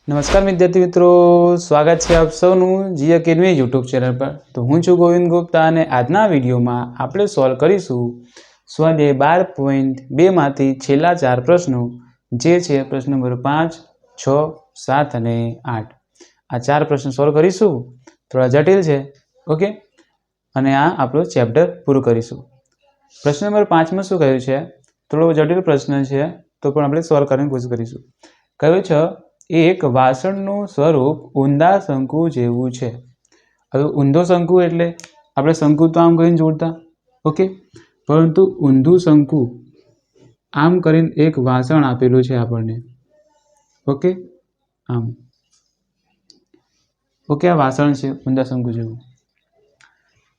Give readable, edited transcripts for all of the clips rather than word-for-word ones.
નમસ્કાર વિદ્યાર્થી મિત્રો, સ્વાગત છે આપ સૌનું જી એકેડમી યુટ્યુબ ચેનલ પર। તો હું છું ગોવિંદ ગુપ્તા અને આજના વિડીયોમાં આપણે સોલ્વ કરીશું સ્વાધ્યાય 12.2 માંથી છેલ્લા 4 પ્રશ્નો, જે છે પ્રશ્ન નંબર 5, 6, 7 અને 8। આ 4 પ્રશ્નો સોલ્વ કરીશું, થોડા જટિલ છે, ઓકે, અને આ આપણું ચેપ્ટર પૂરું કરીશું। પ્રશ્ન નંબર 5માં શું કહ્યું છે? થોડો જટિલ પ્રશ્ન છે તો પણ આપણે સોલ્વ કરવાની કોશિશ કરીશું। કહ્યું છે એક વાસણનું સ્વરૂપ ઊંધા શંકુ જેવું છે। હવે ઊંધો શંકુ એટલે આપણે શંકુ તો આમ કરીને જોડતા, ઓકે, પરંતુ ઊંધું શંકુ આમ કરીને એક વાસણ આપેલું છે આપણને, ઓકે, આમ, ઓકે, આ વાસણ છે ઊંધા શંકુ જેવું।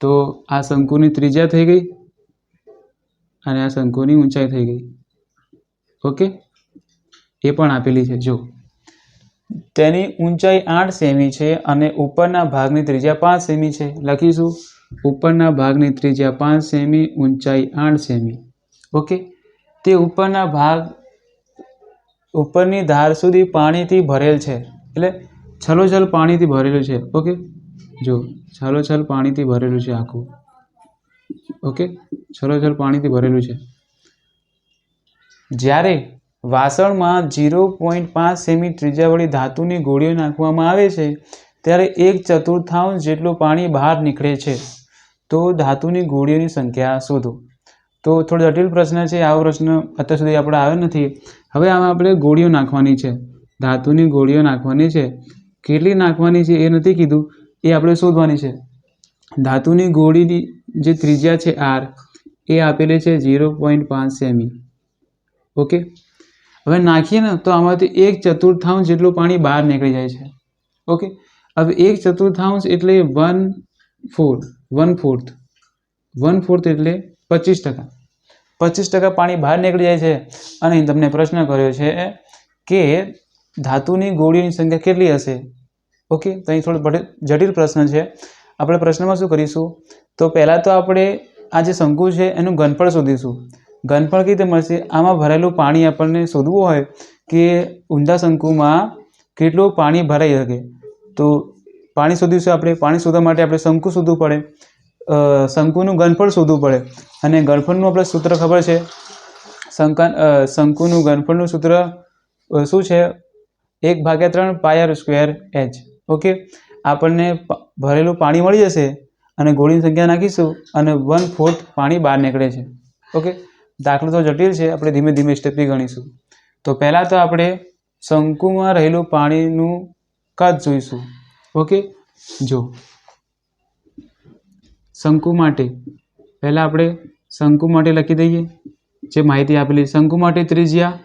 તો આ શંકુની ત્રિજ્યા થઈ ગઈ અને આ શંકુની ઊંચાઈ થઈ ગઈ, ઓકે, એ પણ આપેલી છે। જો તેની ઊંચાઈ 8 સેમી છે અને ઉપરના ભાગની ત્રિજ્યા 5 સેમી છે। લખીશું ઉપરના ભાગની ત્રિજ્યા 5 સેમી, ઊંચાઈ 8 સેમી, ઓકે। તે ઉપરના ભાગ ઉપરની ધાર સુધી પાણીથી ભરેલ છે, એટલે છલોછલ પાણીથી ભરેલું છે, ઓકે। જો છલોછલ પાણીથી ભરેલું છે આખું, ઓકે, છલોછલ પાણીથી ભરેલું છે। જ્યારે વાસણમાં 0.5 સેમી ત્રિજ્યાવાળી ધાતુની ગોળીઓ નાખવામાં આવે છે ત્યારે 1/4 જેટલું પાણી બહાર નીકળે છે। તો ધાતુની ગોળીઓની સંખ્યા શોધો। તો થોડો જટિલ પ્રશ્ન છે, આવો પ્રશ્ન અત્યાર સુધી આપણે આવ્યો નથી। હવે આમાં આપણે ગોળીઓ નાખવાની છે, ધાતુની ગોળીઓ નાખવાની છે। કેટલી નાખવાની છે એ નથી કીધું, એ આપણે શોધવાની છે। ધાતુની ગોળીની જે ત્રિજ્યા છે r, એ આપેલી છે 0.5 સેમી, ઓકે। હવે નાખીએ ને તો આમાંથી 1/4 જેટલું પાણી બહાર નીકળી જાય છે, ઓકે। હવે 1/4 એટલે 1/4 એટલે 25%, 25% પાણી બહાર નીકળી જાય છે। અને તમને પ્રશ્ન કર્યો છે કે ધાતુની ગોળીઓની સંખ્યા કેટલી હશે, ઓકે। તો અહીં થોડો જટિલ પ્રશ્ન છે। આપણે પ્રશ્નમાં શું કરીશું, તો પહેલાં તો આપણે આ જે શંકુ છે એનું ઘનફળ શોધીશું। ઘનફળ કઈ રીતે મળશે? આમાં ભરેલું પાણી આપણને શોધવું હોય કે ઊંધા શંકુમાં કેટલું પાણી ભરાઈ શકે, તો પાણી શોધીશું આપણે। પાણી શોધવા માટે આપણે શંકુ શોધવું પડે, શંકુનું ઘનફળ શોધવું પડે, અને ઘનફળનું આપણે સૂત્ર ખબર છે, શંકુનું ઘનફળનું સૂત્ર શું છે? 1/3 πr²h, ઓકે। આપણને ભરેલું પાણી મળી જશે અને ગોળીની સંખ્યા નાખીશું અને 1/4 પાણી બહાર નીકળે છે, ઓકે। દાખલો તો જટિલ છે, આપણે ધીમે ધીમે સ્ટેપથી ગણીશું। તો પહેલાં તો આપણે શંકુમાં રહેલું પાણીનું કદ જોઈશું, ઓકે। જો શંકુ માટે પહેલાં આપણે શંકુ માટે લખી દઈએ જે માહિતી આપેલી। શંકુ માટે ત્રિજ્યા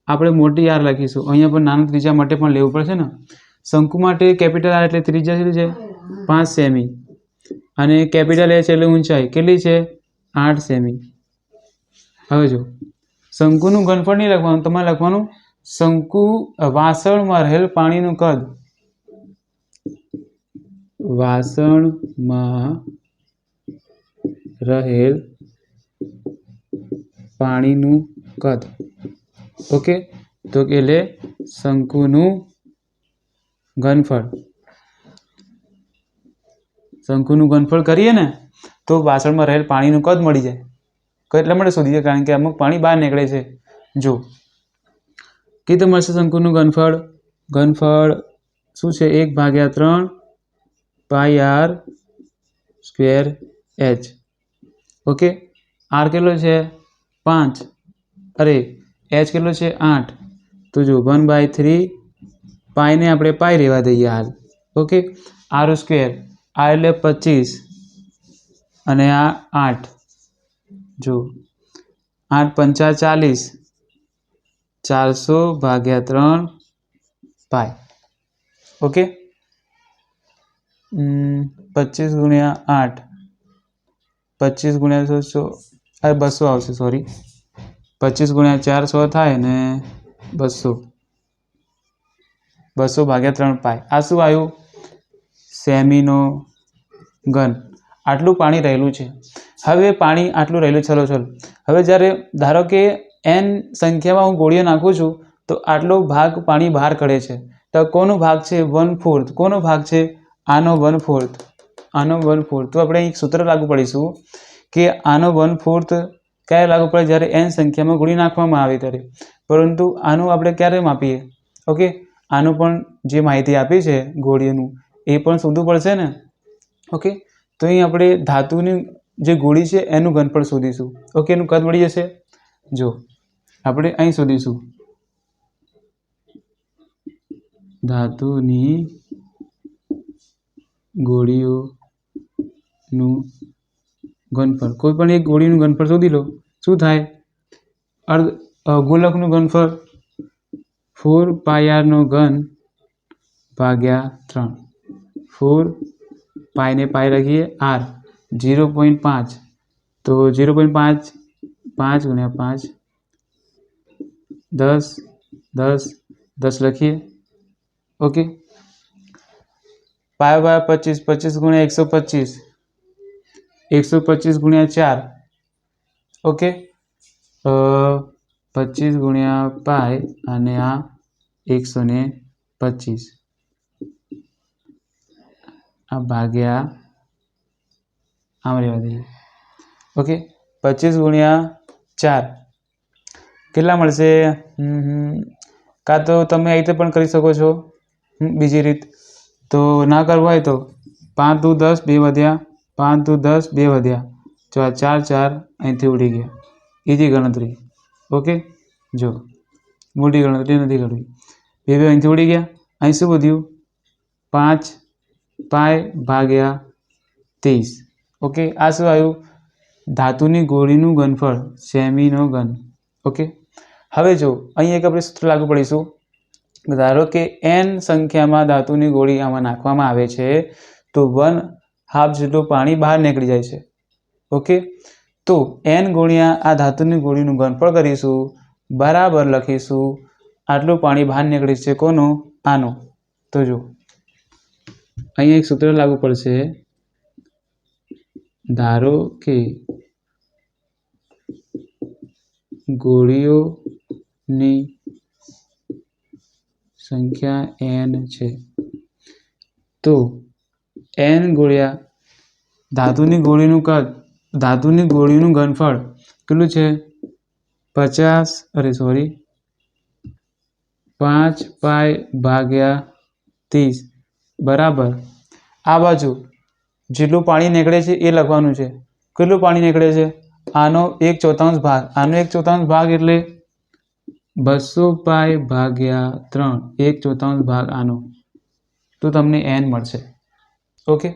આપણે મોટી r લખીશું, અહીંયા પણ નાનું ત્રિજ્યા માટે પણ લેવું પડશે ને। શંકુ માટે કેપિટલ R એટલે ત્રિજ્યા કેટલી છે? 5 સેમી, અને કેપિટલ H એટલે ઊંચાઈ કેટલી છે? 8 સેમી। હવે જો શંકુનું ઘનફળ નહીં લખવાનું, તમારે લખવાનું શંકુ વાસણમાં રહેલ પાણીનું કદ, વાસણમાં રહેલ પાણીનું કદ, ઓકે। તો એટલે શંકુનું ઘનફળ, શંકુનું ઘનફળ કરીએ ને તો વાસણમાં રહેલ પાણીનું કદ મળી જાય। એટલા માટે શોધીએ કારણ કે અમુક પાણી બહાર નીકળે છે। જો કઈ રીતે મળશે શંકુનું ઘનફળ? ઘનફળ શું છે? 1/3 πr²h, ઓકે। r કેટલો છે? 5, અરે h કેટલો છે? 8। તો જો 1/3 પાઈને આપણે પાઈ રહેવા દઈએ હાલ, ઓકે। r², r એટલે 25 અને આ 8, જો 8 × 5 = 40, 400/3 પાઈ, ઓકે। 25 × 8, 25 × 600, અરે 200 આવશે, સોરી, 25 × 4 100 થાય ને 200/3 પાઈ। આ શું આવ્યું? સેમીનો ઘન। આટલું પાણી રહેલું છે। હવે પાણી આટલું રહેલું, ચલો હવે જ્યારે ધારો કે n સંખ્યામાં હું ગોળીઓ નાખું છું તો આટલો ભાગ પાણી બહાર કાઢે છે, તો કોનો ભાગ છે 1/4, કોનો ભાગ છે આનો 1/4, આનો 1/4. તો આપણે એક સૂત્ર લાગુ પડીશું કે આનો 1/4 ક્યારે લાગુ પડે, જ્યારે n સંખ્યામાં ગુણી નાખવામાં આવે ત્યારે. પરંતુ આનું આપણે ક્યારે માપીએ? ઓકે, આનું પણ જે માહિતી આપી છે ગોળીઓનું એ પણ શોધવું પડશે ને. ઓકે, તો અહીં આપણે ધાતુની જે ગોળી છે એનું ઘનફળ શોધીશું. ઓકે, એનું કદ મળી જશે. જો આપણે અહીં શોધીશું ધાતુની ગોળીઓનું ઘનફળ. કોઈ પણ એક ગોળીનું ઘનફળ શોધી લો. શું થાય? ગોલકનું ઘનફળ 4πr² ભાગ્યા 3. 4π ને પાઈ લખીએ, r 0.5, તો 0.5 5 × 5 10 10 10 લખીએ. Okay, pi by 25 25 × 125 125 × 4. Okay, 25 × pi અને આ 125 આ ભાગ્યા આમ રહેવા દઈએ. ઓકે, 25 × 4 કેટલા મળશે? કાં તો તમે આ રીતે પણ કરી શકો છો, બીજી રીત. તો ના કરવું હોય તો 5 દુ 10 2 વધ્યા, 5 દુ 10 2 વધ્યા, જો આ 4 4 અહીંથી ઉડી ગયા. એથી ગણતરી. ઓકે, જો મોટી ગણતરી નથી કરવી. 2 2 અહીંથી ઉડી ગયા. અહીં શું વધ્યું? 5π ભાગ્યા 30. ઓકે, આ શું આવ્યું? ધાતુની ગોળીનું ઘનફળ, સેમીનો ઘન. ઓકે, હવે જો અહીં એક આપણે સૂત્ર લાગુ પડીશું. ધારો કે n સંખ્યામાં ધાતુની ગોળી આમાં નાખવામાં આવે છે તો 1/2 જેટલું પાણી બહાર નીકળી જાય છે. ઓકે, તો n ગુણ્યા આ ધાતુની ગોળીનું ઘનફળ કરીશું, બરાબર લખીશું આટલું પાણી બહાર નીકળે છે. કોનો? આનો. તો જો અહીંયા એક સૂત્ર લાગુ પડશે. ધારો કે ગોળીઓની સંખ્યા n છે તો n ગુણ્યા ધાતુની ગોળીનું કદ, ધાતુની ગોળીનું ઘનફળ કેટલું છે? 5π ભાગ્યા 30 બરાબર આ બાજુ જેટલું પાણી નીકળે છે એ લખવાનું છે. કેટલું પાણી નીકળે છે? આનો 1/4 ભાગ. આનો 1/4 ભાગ એટલે 200π ભાગ્યા 3, 1/4 ભાગ આનો. તો તમને n મળશે. ઓકે,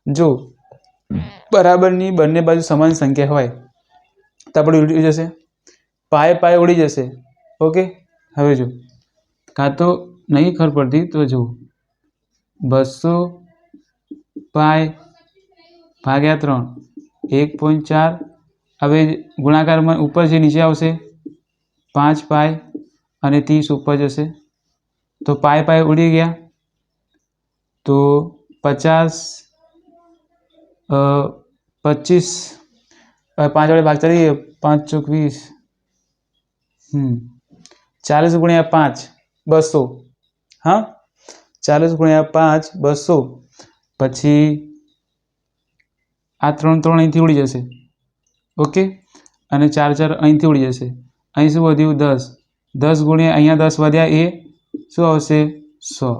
જો બરાબરની બંને બાજુ સમાન સંખ્યા હોય તો આપણે ઉડી જશે, પાય ઉડી જશે. ઓકે, હવે જો કાં તો નહીં ખબર પડતી તો જો 200π ભાગ્યા 3 1.4. હવે ગુણાકારમાં ઉપર જે નીચે આવશે 5π અને 30 ઉપર જશે તો પાય ઉડી ગયા. તો 50 25 5 વડે ભાગ કરીએ, 5 ચોક 20, 40 × 5 200. હા, 40 × 5 200. પછી આ 3 3 અહીંથી ઉડી જશે. ઓકે, અને 4 4 અહીંથી ઉડી જશે. અહીં શું વધ્યું? 10. 10 ગુણ્યા અહીંયા 10 વધ્યા એ શું આવશે? 100.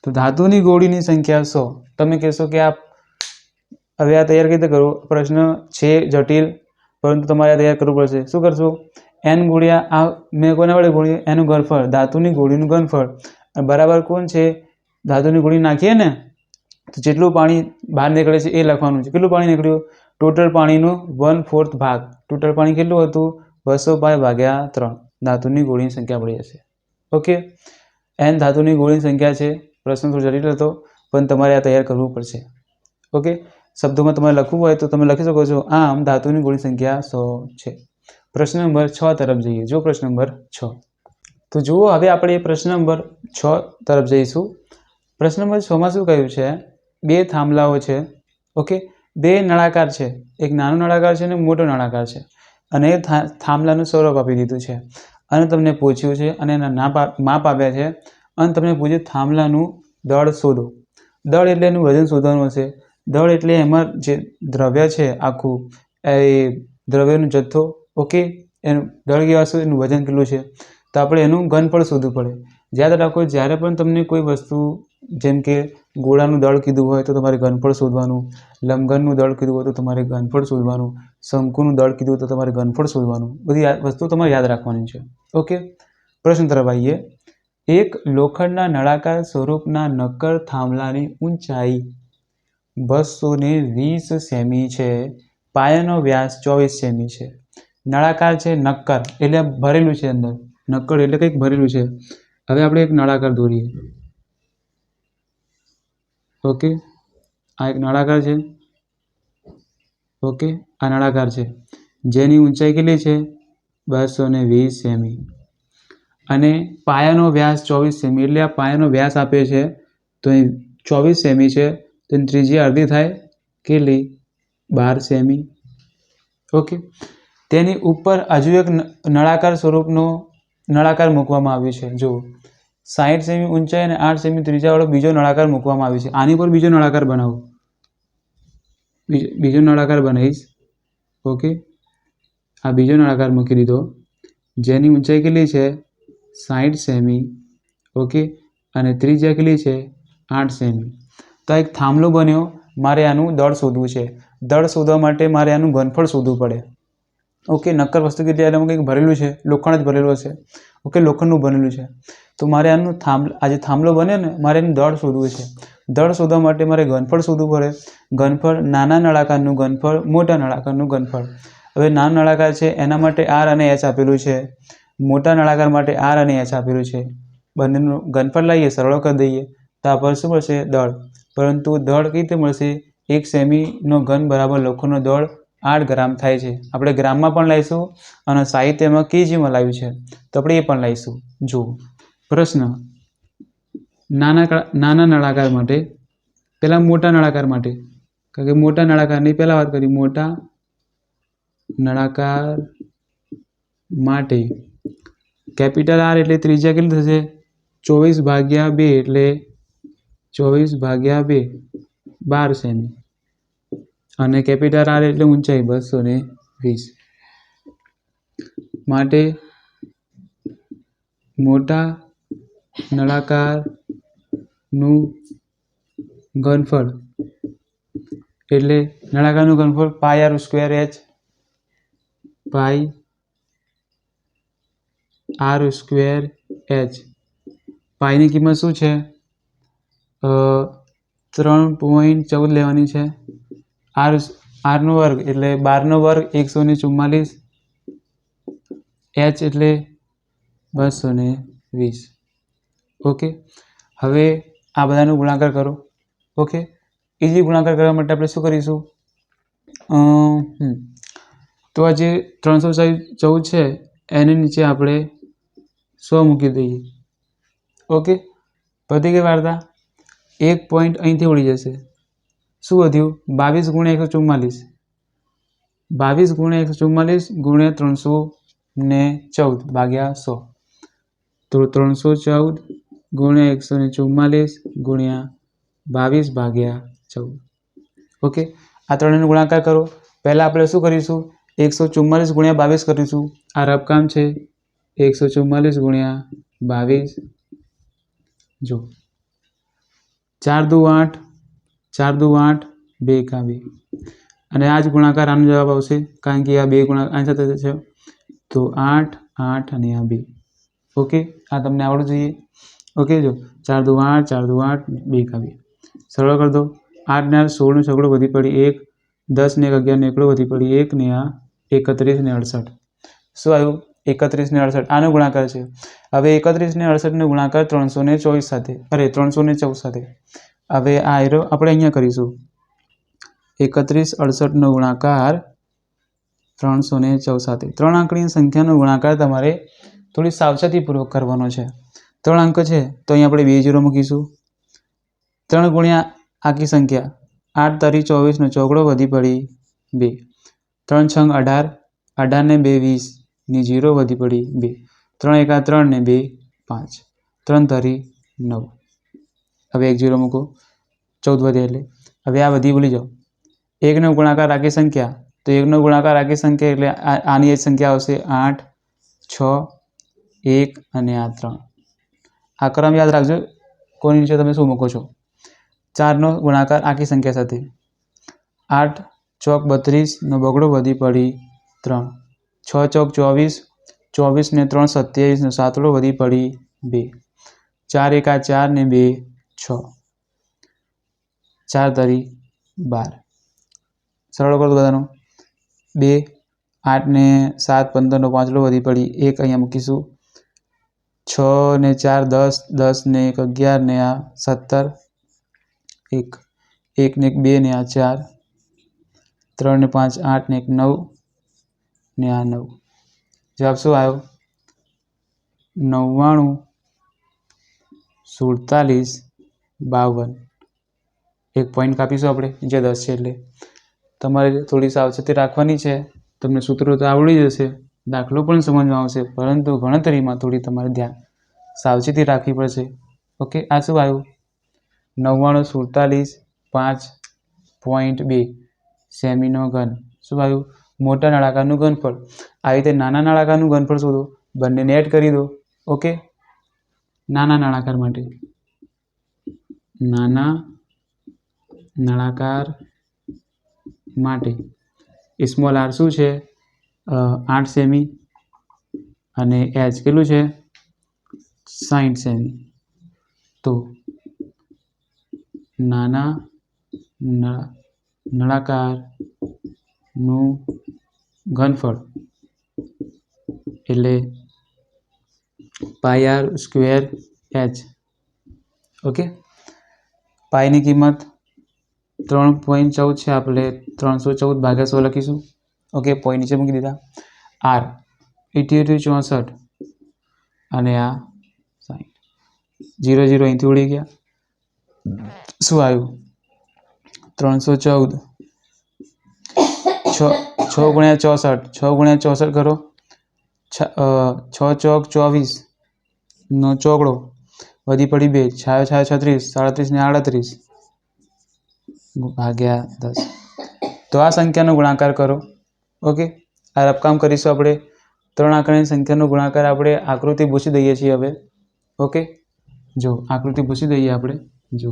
તો ધાતુની ગોળીની સંખ્યા 100. તમે કહેશો કે આ હવે આ તૈયાર કઈ રીતે કરો? પ્રશ્ન છે જટિલ, પરંતુ તમારે આ તૈયાર કરવું પડશે. શું કરશો? n ગુણ્યા આ મેં કોના વડે ગુણ્યું? એનું ઘનફળ, ધાતુની ગોળીનું ઘનફળ બરાબર કોણ છે? ધાતુની ગોળી નાખીએ ને તો જેટલું પાણી બહાર નીકળે છે એ લખવાનું છે. કેટલું પાણી નીકળ્યું? ટોટલ પાણીનું 1/4 ભાગ. ટોટલ પાણી કેટલું હતું? 200π ભાગ્યા 3. ધાતુની ગોળીની સંખ્યા મળી જશે. ઓકે, n ધાતુની ગોળીની સંખ્યા છે. પ્રશ્ન થોડો જટિલ હતો પણ તમારે આ તૈયાર કરવું પડશે. ઓકે, શબ્દોમાં તમારે લખવું હોય તો તમે લખી શકો છો. આમ ધાતુની ગોળીની સંખ્યા 100 છે. પ્રશ્ન નંબર 6 તરફ જઈએ. જો પ્રશ્ન નંબર 6 તો જુઓ, હવે આપણે પ્રશ્ન નંબર 6 તરફ જઈશું. પ્રશ્ન નંબર 6માં શું કહ્યું છે? 2 થાંભલાઓ છે. ઓકે, 2 નળાકાર છે. એક નાનો નળાકાર છે અને મોટો નળાકાર છે. અને થાંભલાનું સ્વરૂપ આપી દીધું છે અને તમને પૂછ્યું છે અને એના માપ આપ્યા છે અને તમને પૂછ્યું થાંભલાનું દળ શોધો. દળ એટલે એનું વજન શોધવાનું હશે. દળ એટલે એમાં જે દ્રવ્ય છે આખું એ દ્રવ્યનો જથ્થો. ઓકે, એનું દળ કેવા હશે, એનું વજન કેટલું છે, તો આપણે એનું ઘનફળ શોધવું પડે. યાદ રાખો, જ્યારે પણ તમને કોઈ વસ્તુ જેમ કે ગોળાનું દળ કીધું હોય તો તમારે ઘનફળ શોધવાનું, લંબઘનનું દળ કીધું હોય તો તમારે ઘનફળ શોધવાનું, શંકુનું દળ કીધું હોય તો તમારે ઘનફળ શોધવાનું. બધી વસ્તુ તમારે યાદ રાખવાની છે. ઓકે, પ્રશ્ન તરફ આવીએ. એક લોખંડના નળાકાર સ્વરૂપના નક્કર થાંભલાની ઊંચાઈ 220 સેમી છે. પાયાનો વ્યાસ 24 સેમી છે. નળાકાર છે, નક્કર એટલે ભરેલું છે અંદર. નક્કર એટલે કંઈક ભરેલું છે. હવે આપણે એક નળાકાર દોરીએ. ઓકે, આ એક નળાકાર છે. ઓકે, આ નળાકાર છે જેની ઊંચાઈ કેટલી છે? 220 સેમી. અને પાયાનો વ્યાસ 24 સેમી. એટલે આ પાયાનો વ્યાસ આપે છે તો એ 24 સેમી છે, તો એની ત્રિજ્યા અડધી થાય કેટલી? 12 સેમી. ઓકે, તેની ઉપર હજુ એક નળાકાર સ્વરૂપનો નળાકાર મૂકવામાં આવ્યું છે. જો 60 સેમી ઊંચાઈ અને 8 સેમી ત્રિજ્યાવાળો બીજો નળાકાર મૂકવામાં આવ્યો છે. આની પર બીજો નળાકાર બનાવો. બીજો નળાકાર બનાવીશ. ઓકે, આ બીજો નળાકાર મૂકી દીધો જેની ઊંચાઈ કેટલી છે? 60 સેમી. ઓકે, અને ત્રિજ્યા કેટલી છે? 8 સેમી. તો એક થાંભલો બન્યો. મારે આનું દળ શોધવું છે. દળ શોધવા માટે મારે આનું ઘનફળ શોધવું પડે. ઓકે, નક્કર વસ્તુ કીધી એટલે કંઈક ભરેલું છે, લોખંડ જ ભરેલું હશે. ઓકે, લોખંડનું બનેલું છે. તો મારે આનું આ જે થાંભલો બને ને, મારે એનું દળ શોધવું છે. દળ શોધવા માટે મારે ઘનફળ શોધવું પડે. ઘનફળ નાના નળાકારનું ઘનફળ, મોટા નળાકારનું ઘનફળ. હવે નાના નળાકાર છે એના માટે R અને H આપેલું છે. મોટા નળાકાર માટે R અને H આપેલું છે. બંનેનું ઘનફળ લાવીએ, સરળ કરી દઈએ તો આપણને શું મળશે? દળ. પરંતુ દળ કઈ રીતે મળશે? 1 સેમીનો ઘન બરાબર લોખંડનો દળ 8 ગ્રામ થાય છે. આપણે ગ્રામમાં પણ લાવીશું અને સાહિત્યમાં કેજીમાં લાવ્યું છે તો આપણે એ પણ લાવીશું. જુઓ પ્રશ્ન. નાના નળાકાર માટે, પહેલાં મોટા નળાકાર માટે, કારણ કે મોટા નળાકારની પહેલાં વાત કરી. મોટા નળાકાર માટે કેપિટલ R એટલે ત્રિજ્યા કેટલી થશે? 24/2 એટલે 24/2 12 સેમી. અને કેપિટલ R એટલે ઊંચાઈ 220. માટે મોટા નળાકારનું ઘનફળ એટલે નળાકારનું ઘનફળ પાઈ R સ્ક્વેર H, પાઈ R સ્ક્વેર H. પાઈની કિંમત શું છે? 3.14 લેવાની છે. આરનો વર્ગ એટલે 12નો વર્ગ 144. H એટલે 220. ઓકે, હવે આ બધાનો ગુણાકાર કરો. ઓકે, ઇઝી ગુણાકાર કરવા માટે આપણે શું કરીશું? તો આ જે 314 છે એની નીચે આપણે 100 મૂકી દઈએ. ઓકે, પતી ગઈ વાર્તા. 1 પોઈન્ટ અહીંથી ઉડી જશે. શું વધ્યું? 22 × 144. 22 × 144 ગુણ્યા 314 ભાગ્યા 100. તો 314 ગુણ્યા 144 ગુણ્યા 22/14. ઓકે, આ ત્રણેયનો ગુણાકાર કરો. પહેલાં આપણે શું કરીશું? 144 × 22 કરીશું. આ રફકામ છે. 144 × 22. જો 4 દુ 8, 4 દુ 8, 2 × 2. અને આ જ ગુણાકાર આનો જવાબ આવશે કારણ કે આ બે ગુણાકાર આની સાથે છે. તો 8, 8 અને આ 2. ઓકે, આ તમને આવડવું જોઈએ. ઓકે, જો 4 દુ 8, 4 દુ 8, 2 × 2. સરળ કરી દો. 8 ને 8 16 નો છગડો વધી પડી 1, 10 ને 11 નો એકડો વધી પડી 1 ને આ 31 ને 68. શું આવ્યું? 31 ને 68. આનો ગુણાકાર છે. હવે 31 ને 68 નો ગુણાકાર 324 સાથે, 314 સાથે. હવે આ આયરો આપણે અહીંયા કરીશું. 31 68 નો ગુણાકાર 314 સાથે. 3 આંકની સંખ્યાનો ગુણાકાર તમારે થોડી સાવચેતીપૂર્વક કરવાનો છે. 3 અંક છે તો અહીં આપણે 2 0 મૂકીશું. 3 ગુણ્યા આખી સંખ્યા 8 તારી 24 નો ચોગડો વધી પડી 2. 3 6 18, 18 ને 2 20 ની 0 વધી પડી 2. 3 એકા 3 ને 2 5, 3 તરી 9. હવે 1 0 મૂકો, 14 વધે એટલે. હવે આ બધી ભૂલી જાઓ. 1નો ગુણાકાર આખી સંખ્યા, તો 1નો ગુણાકાર આખી સંખ્યા એટલે આની એ સંખ્યા આવશે 8, 6, 1 અને આ 3. આ ક્રમ યાદ રાખજો, કોની નીચે તમે શું મૂકો છો. 4નો ગુણાકાર આખી સંખ્યા સાથે, 8 ચોક 32 નો બગડો વધી પડી 3, 6 ચોક 24, 24 ને 3 27 નો સાતડો વધી પડી 2, 4 એકા 4 ને 2 6, 4 તરી 12. સરળ કરો બધાનો. 2, 8 ને 7 15 નો પાંચડો વધી પડી 1, અહીંયા મૂકીશું. 6 ને 4 10, 10 ને 1 11 ને આ 17, 1, 1 ને 1 2 ને આ 4, 3 ને 5 8 ને 1 9 ને આ 9. જવાબ શું આવ્યો? 99 47 52. એક પોઈન્ટ કાપીશું આપણે, જે 10 છે એટલે. તમારે થોડી સાવચેતી રાખવાની છે. તમને સૂત્રો તો આવડી જશે, દાખલો પણ સમજમાં આવશે, પરંતુ ગણતરીમાં થોડી તમારે ધ્યાન સાવચેતી રાખવી પડશે. ઓકે, આ શું આવ્યું? 99 47 5.2 સેમીનો ઘન. શું આવ્યું? મોટા નળાકારનું ઘનફળ. આવી રીતે નાના નળાકારનું ઘનફળ શોધો, બંનેને એડ કરી દો. ઓકે, નાના નળાકાર માટે, નાના નળાકાર માટે સ્મોલ આર શું છે? 8 સેમી અને એચ કેટલું છે? 60 સેમી. તો નાના નળાકારનું ઘનફળ એટલે પાઈ આર સ્ક્વેર એચ. ઓકે, પાઈની કિંમત 3.14 છે, આપણે 314 ભાગ્યા 100 લખીશું. ઓકે, પોઈન્ટ નીચે મૂકી દીધા. આર 88 64 અને આ 60. 0 0 અહીંથી ઉડી ગયા. શું આવ્યું? 314 6 ગુણ્યા 64, 6 ગુણ્યા 64 કરો, 6 ચોક 24 નો ચોકડો વધી પડી 2, 6 6 36, 37 ને 38 ભાગ્યા 10. તો આ સંખ્યાનો ગુણાકાર કરો. ઓકે, આ રફકામ કરીશું આપણે. 3 આંકડાની સંખ્યાનો ગુણાકાર આપણે આકૃતિ પૂછી દઈએ છીએ હવે. ઓકે, જો આકૃતિ પૂછી દઈએ આપણે. જો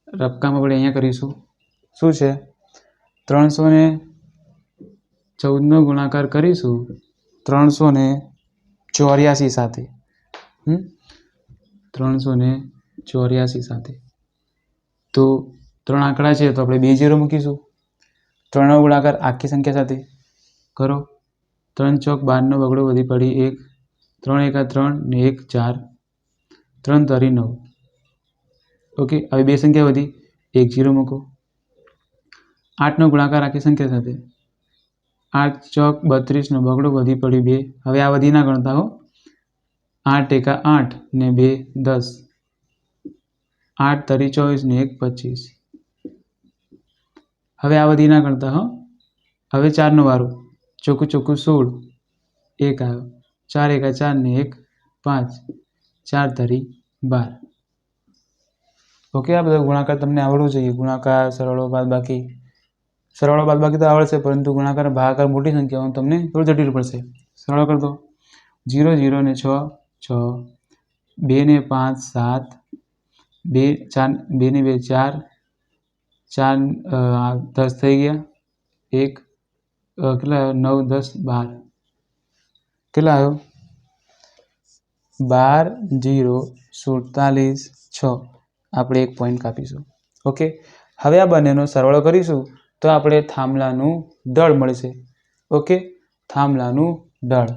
રફકામ આપણે અહીંયા કરીશું. શું છે? 314 નો ગુણાકાર કરીશું 384 સાથે. 384 સાથે. તો 3 આંકડા છે તો આપણે 2 0 મૂકીશું. 3નો ગુણાકાર આખી સંખ્યા સાથે કરો. 3 ચોક 12 નો બગડો વધી પડી 1, 3 એકા 3 ને 1 4, 3 તરી 9. ઓકે, હવે 2 સંખ્યા વધી, 1 0 મૂકો. 8નો ગુણાકાર આખી સંખ્યા સાથે, 8 ચોક 32 નો બગડો વધી પડી 2. હવે આ વધી ના ગણતા હો. 8 એકા 8 ને 2 10, 8 તરી 24 ને 1 25. હવે આ વધી ના ગણતા હો. હવે 4નો વારો, ચોખ્ખું 16, 1 આવ્યો. 4 એકા 4 ને 1 5, 4 તરી 12. ઓકે, આ બધા ગુણાકાર તમને આવડવું જોઈએ. ગુણાકાર, સરળો, બાદબાકી. સરળો બાદબાકી તો આવડશે, પરંતુ ગુણાકાર ભાગાકાર મોટી સંખ્યાઓ તમને થોડું જટિલ પડશે. સરળ કરી દો. 0 0 ને 6 6, 2 ને 5 7, 2 4, 2 ને 2 4, 4 10 થઈ ગયા. 1 કેટલા 9 10 12. કેટલા આવ્યો? 12 0 47 6. આપણે 1 પોઈન્ટ કાપીશું. ઓકે, હવે આ બંનેનો સરવાળો કરીશું તો આપણે થાંભલાનું દળ મળશે. ઓકે, થાંભલાનું દળ.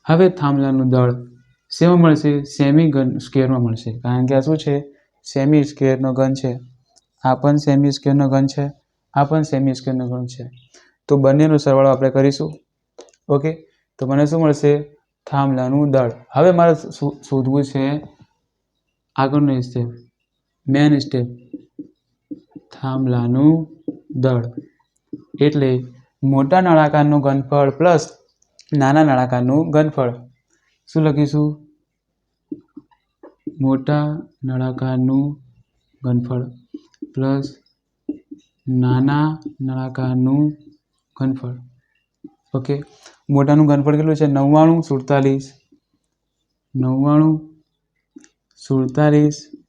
હવે થાંભલાનું દળ શેમાં મળશે? સેમી ઘન સ્ક્વેરમાં મળશે. કારણ કે આ શું છે? સેમી સ્ક્વેરનો ઘન છે. આ પણ સેમી સ્ક્વેરનો ઘન છે, આ પણ સેમી સ્ક્વેરનો ઘન છે. તો બંનેનો સરવાળો આપણે કરીશું. ઓકે, તો મને શું મળશે? થાંભલાનું દળ. હવે મારે શોધવું છે આગળનો સ્ટેપ, મેન સ્ટેપ, થાંભલાનું દળ. એટલે મોટા નળાકારનું ઘનફળ પ્લસ નાના નળાકારનું ઘનફળ. શું લખીશું? મોટા નળાકારનું ઘનફળ પ્લસ નાના નળાકારનું ઘનફળ. ઓકે, મોટાનું ઘનફળ કેટલું છે?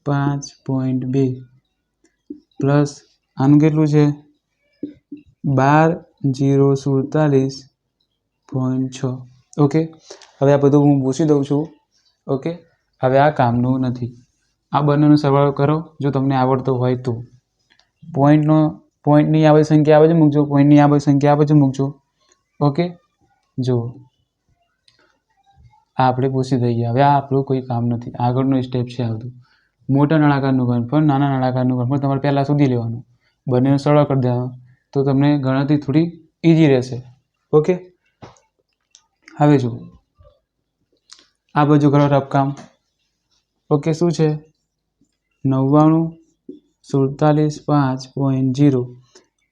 5.2 પ્લસ આનું કેટલું છે? 12,047.6. ઓકે, હવે આ બધું હું પૂછી દઉં છું. ઓકે, હવે આ કામનું નથી. આ બંનેનો સરવાળો કરો જો તમને આવડતો હોય તો. પોઈન્ટની આ બધી સંખ્યા આ બાજુ મૂકજો, પોઈન્ટની આ બધી સંખ્યા આ બાજુ મૂકજો. ઓકે, જો આ આપણે પૂછી દઈએ. હવે આ આપણું કોઈ કામ નથી. આગળનું સ્ટેપ છે આ બધું. મોટા નળાકારનું ઘનફળ, નાના નળાકારનું ઘનફળ તમારે પહેલાં શોધી લેવાનું. બંનેનો સરવાળો કરી દેવાનો તો તમને ગણતરી થોડી ઇઝી રહેશે. ઓકે, હવે જુઓ આ બાજુ કરો રફકામ. ઓકે, શું છે? 99,47.5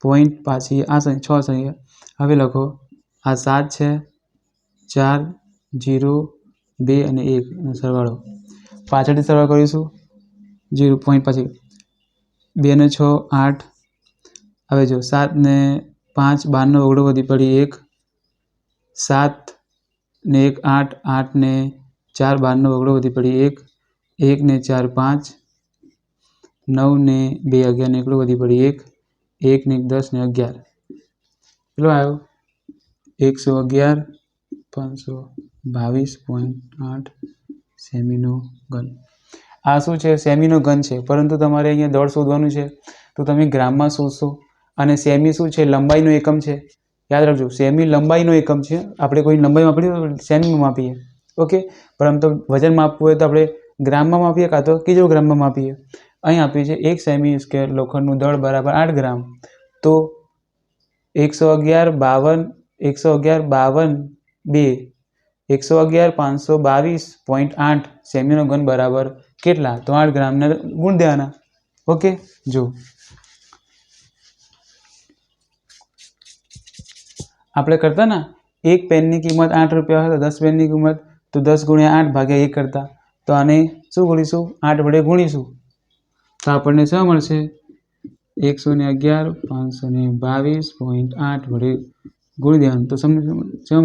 પોઈન્ટ પાછી આ 6 સંખ્યા. હવે લખો આ 7 છે, 4, 0, 2 અને 1 સરવાળો. પાછળથી સરવાળો કરીશું. 0 પોઈન્ટ પાછી 2 ને 6 8. હવે જો 7 ને 5 12 નો ઓગળો વધી પડી 1, 7 ને 1 8, 8 ને 4 12 નો ઓગળો વધી પડી 1, 1 ને 4 5, 9 ને 2 11 ને એકડો વધી પડી 1, 1 ને 10 ને 11. કેટલો આવ્યો? 111,522.8 સેમીનો ઘન. આ શું છે? સેમીનો ઘન છે, પરંતુ તમારે અહીંયા દળ શોધવાનું છે તો તમે ગ્રામમાં શોધશો. અને સેમી શું છે? લંબાઈનો એકમ છે. યાદ રાખજો, સેમી લંબાઈનો એકમ છે. આપણે કોઈ લંબાઈ માપીએ સેમીમાં માપીએ. ઓકે, પરંતુ વજન માપવું હોય તો આપણે ગ્રામમાં માપીએ કાં તો કિલોગ્રામમાં માપીએ. અહીં આપ્યું છે 1 સેમી સ્ક્વેર લોખંડનું દળ બરાબર 8 ગ્રામ. તો 111,522.8 સેમીનો ઘન બરાબર કેટલા? તો 8 ગ્રામને ગુણ દેવાના. ઓકે, જો આપણે કરતા ને એક પેનની કિંમત 8 રૂપિયા હોય તો 10 પેનની કિંમત તો 10 ગુણ્યા 8 ભાગ્યા 1 કરતા. તો આને શું કરીશું? 8 વડે ગુણીશું તો આપણને શું મળશે? 111,522.8 વડે ગુણી દેવાનું તો શું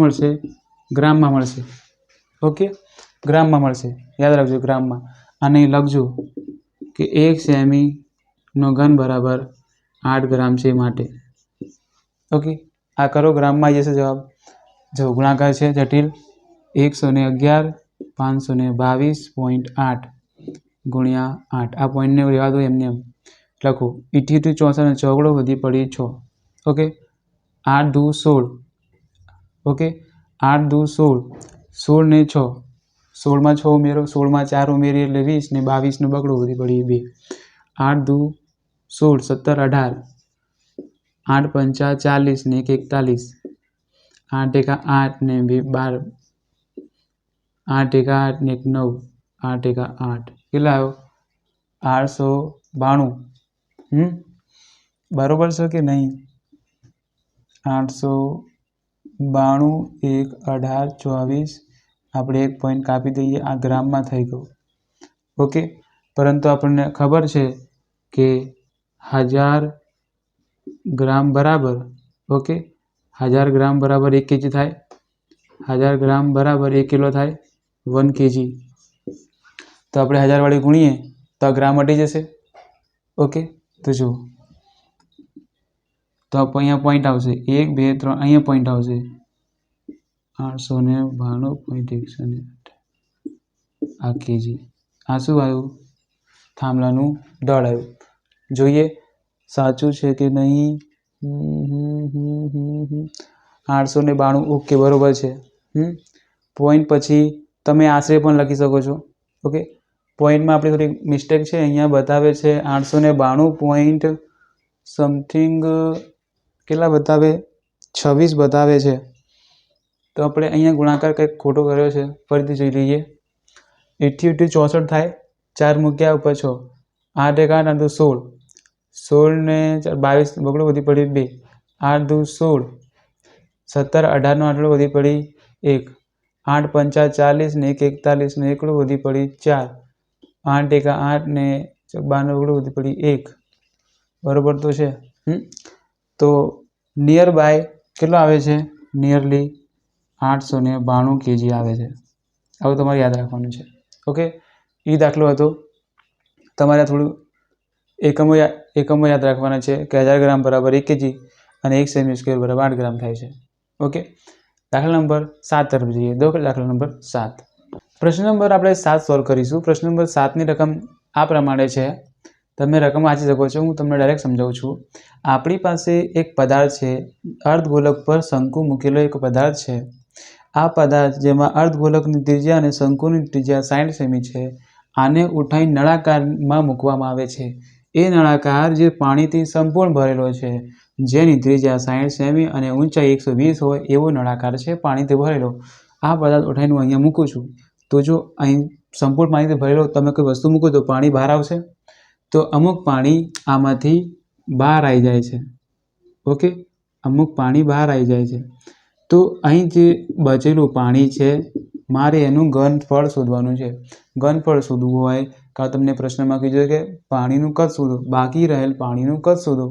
મળશે? ગ્રામમાં મળશે. ઓકે, ગ્રામમાં મળશે. યાદ રાખજો, ગ્રામમાં. આને લખજો કે 1 સેમીનો ઘન બરાબર 8 ગ્રામ છે માટે. ઓકે, આ કરો, ગ્રામમાં આવી જશે જવાબ. જો ગુણાકાર છે જટિલ. 111,522.8 ગુણ્યા 8. આ પોઈન્ટને રહેવા દો એમને એમ લખો. 88 64 ચોગડો વધી પડી 6. ઓકે, 8 દુ 16. ઓકે, 8 દુ 16, 16 ને 6, 16માં 6 ઉમેરો, 16માં 4 ઉમેરી એટલે 20 ને 22 નો બગડો વધી પડી 2. 8 દુ 16, 17 18, 8 પંચા 40 ને 1 41, 8 એકા 8 ને 2 12, 8 એકા 8 ને 1 9, 8 એકા 8. કેટલા આવ્યો? 892. બરોબર છે કે નહીં? 892, 1 18 24. આપણે 1 પોઈન્ટ કાપી દઈએ. આ ગ્રામમાં થઈ ગયું. ઓકે, પરંતુ આપણને ખબર છે કે 1000 ગ્રામ બરાબર, ઓકે, 1000 ગ્રામ બરાબર 1 kg થાય. 1000 ગ્રામ બરાબર 1 કિલો થાય, 1 kg. તો આપણે 1000 વડે ગુણીએ તો આ ગ્રામ મટી જશે. ઓકે, તો જુઓ, તો અહીંયા પોઈન્ટ આવશે 1 2 3, અહીંયા પોઈન્ટ આવશે 892.108 આ kg. આ શું આવ્યું? થાંભલાનું દળ આવ્યું. જોઈએ સાચું છે કે નહીં. 892. ઓકે, બરોબર છે. પોઈન્ટ પછી તમે આશરે પણ લખી શકો છો. ઓકે, પોઈન્ટમાં આપણી થોડી મિસ્ટેક છે. અહીંયા બતાવે છે 892 પોઈન્ટ સમથિંગ કેટલા બતાવે? 26 બતાવે છે. તો આપણે અહીંયા ગુણાકાર કંઈક ખોટો કર્યો છે. ફરીથી જોઈ લઈએ. 88 64 થાય, 4 મૂક્યા ઉપર 6, 8 એક 8 8 16, 16 ને 22 બગડો વધી પડી 2, 8 દુ 16, 17 18 નો આટલો વધી પડી 1, 8 પંચા 40 ને 1 41 ને એકડું વધી પડી 4, 8 એકા 8 ને 92 એકડું વધી પડી 1, બરોબર તો છે. તો નિયર બાય કેટલો આવે છે? નિયરલી 892 kg આવે છે. આવું તમારે યાદ રાખવાનું છે. ઓકે, એ દાખલો હતો. તમારે થોડું એકમો યાદ રાખવાના છે કે 1000 ગ્રામ બરાબર 1 kg અને 1 સેમી² બરાબર 8 ગ્રામ થાય છે. ઓકે, દાખલા નંબર 7 તરફ જઈએ. દાખલા નંબર 7. પ્રશ્ન નંબર આપણે 7 સોલ્વ કરીશું. પ્રશ્ન નંબર 7ની રકમ આ પ્રમાણે છે. તમે રકમ વાંચી શકો છો, હું તમને ડાયરેક્ટ સમજાવું છું. આપણી પાસે એક પદાર્થ છે, અર્ધગોલક પર શંકુ મૂકેલો એક પદાર્થ છે. આ પદાર્થ જેમાં અર્ધગોલકની ત્રિજ્યા અને શંકુની ત્રિજ્યા 60 સેમી છે, આને ઉઠાઈ નળાકારમાં મૂકવામાં આવે છે. એ નળાકાર જે પાણીથી સંપૂર્ણ ભરેલો છે, જેની ત્રિજ્યા 60 સેમી અને ઊંચાઈ 120 હોય એવો નળાકાર છે, પાણીથી ભરેલો. આ પદાર્થ ઉઠાઈને હું અહીંયા મૂકું છું. તો જો અહીં સંપૂર્ણ પાણીથી ભરેલો તમે કોઈ વસ્તુ મૂકો તો પાણી બહાર આવશે. તો અમુક પાણી આમાંથી બહાર આવી જાય છે. ઓકે, અમુક પાણી બહાર આવી જાય છે. તો અહીં જે બચેલું પાણી છે, મારે એનું ઘનફળ શોધવાનું છે. ઘનફળ શોધવું હોય કાં તમને પ્રશ્નમાં કીધું કે પાણીનું કદ શોધો, બાકી રહેલ પાણીનું કદ શોધો,